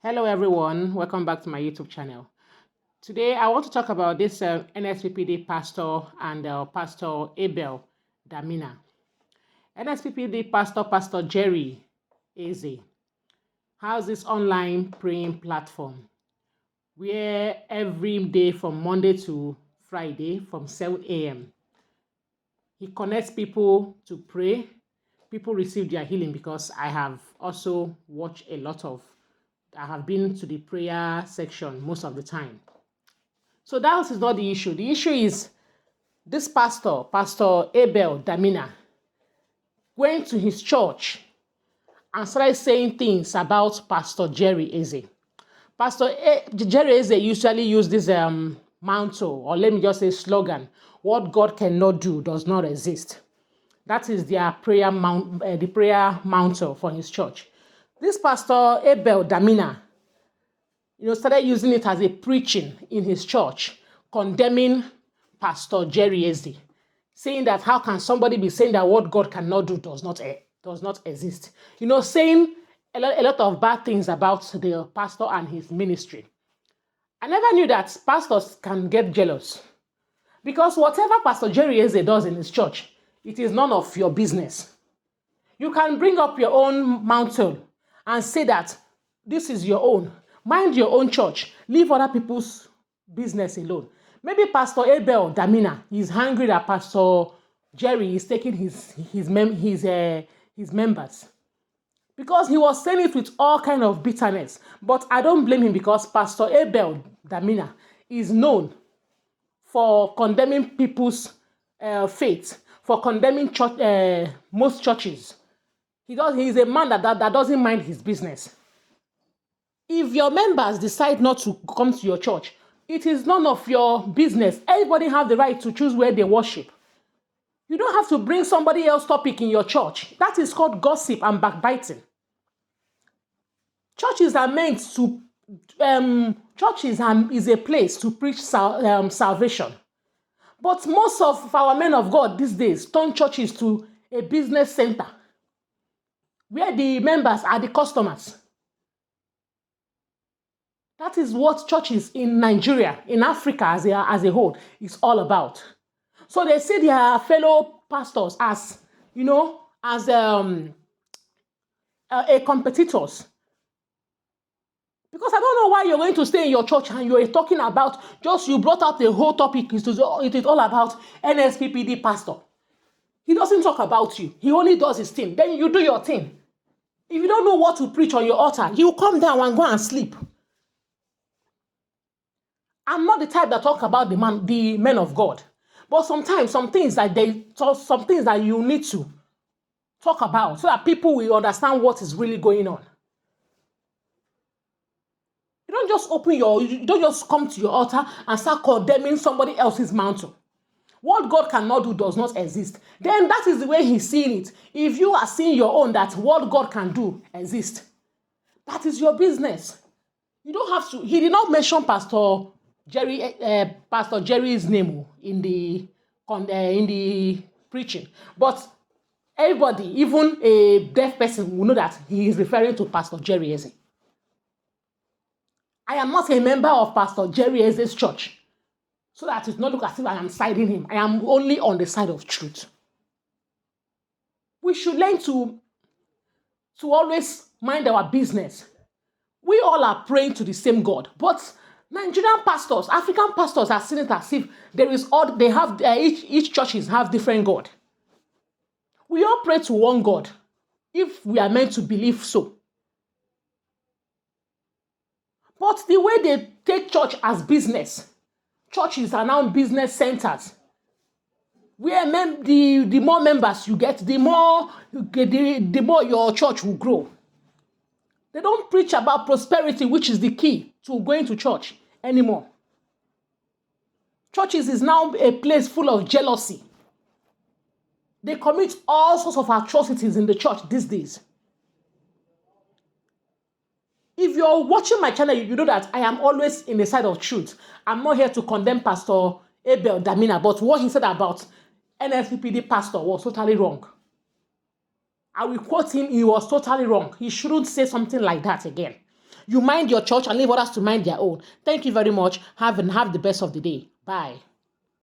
Hello everyone, welcome back to my YouTube channel. Today I want to talk about this Nsppd pastor and Pastor Abel Damina. Nsppd Pastor Jerry Eze has this online praying platform where every day from Monday to Friday from 7 a.m. he connects people to pray. People receive their healing because I have also watched I have been to the prayer section most of the time. So that is not the issue. The issue is this Pastor Abel Damina, went to his church and started saying things about Pastor Jerry Eze. Jerry Eze usually use this mantle, or let me just say slogan, what God cannot do does not exist. That is their prayer the prayer mantle for his church. This Pastor Abel Damina, started using it as a preaching in his church, condemning Pastor Jerry Eze, saying that how can somebody be saying that what God cannot do does not exist? Saying a lot of bad things about the pastor and his ministry. I never knew that pastors can get jealous, because whatever Pastor Jerry Eze does in his church, it is none of your business. You can bring up your own mantle and say that this is your own. Mind your own church. Leave other people's business alone. Maybe Pastor Abel Damina is angry that Pastor Jerry is taking his members, because he was saying it with all kind of bitterness. But I don't blame him, because Pastor Abel Damina is known for condemning people's faith, for condemning most churches. He's a man that doesn't mind his business. If your members decide not to come to your church, it is none of your business. Everybody have the right to choose where they worship. You don't have to bring somebody else's topic in your church. That is called gossip and backbiting. Churches are meant to, churches is a place to preach salvation. But most of our men of God these days turn churches to a business center where the members are the customers. That is what churches in Nigeria, in Africa as a whole, is all about. So they see their fellow pastors as, a competitors. Because I don't know why you're going to stay in your church and you're talking about, you brought up the whole topic, it is all about Nsppd pastor. He doesn't talk about you. He only does his thing. Then you do your thing. If you don't know what to preach on your altar, you come down and go and sleep. I'm not the type that talk about the men of God. But sometimes some things that you need to talk about so that people will understand what is really going on. You don't just come to your altar and start condemning somebody else's mantle. What God cannot do does not exist. Then that is the way he's seeing it. If you are seeing your own that what God can do exists, that is your business. You don't have to. He did not mention Pastor Jerry's name in the preaching, but everybody, even a deaf person, will know that he is referring to Pastor Jerry Eze. I am not a member of Pastor Jerry Eze's church, so that it not look as if I am siding him. I am only on the side of truth. We should learn to always mind our business. We all are praying to the same God, but Nigerian pastors, African pastors are seeing it as if each churches have different God. We all pray to one God, if we are meant to believe so. But the way they take church as business, churches are now business centers, where the more members you get, the more your church will grow. They don't preach about prosperity, which is the key to going to church anymore. Churches is now a place full of jealousy. They commit all sorts of atrocities in the church these days. If you're watching my channel, you know that I am always in the side of truth. I'm not here to condemn Pastor Abel Damina, but what he said about Nsppd pastor was totally wrong. I will quote him, he was totally wrong. He shouldn't say something like that again. You mind your church and leave others to mind their own. Thank you very much. Have the best of the day. Bye.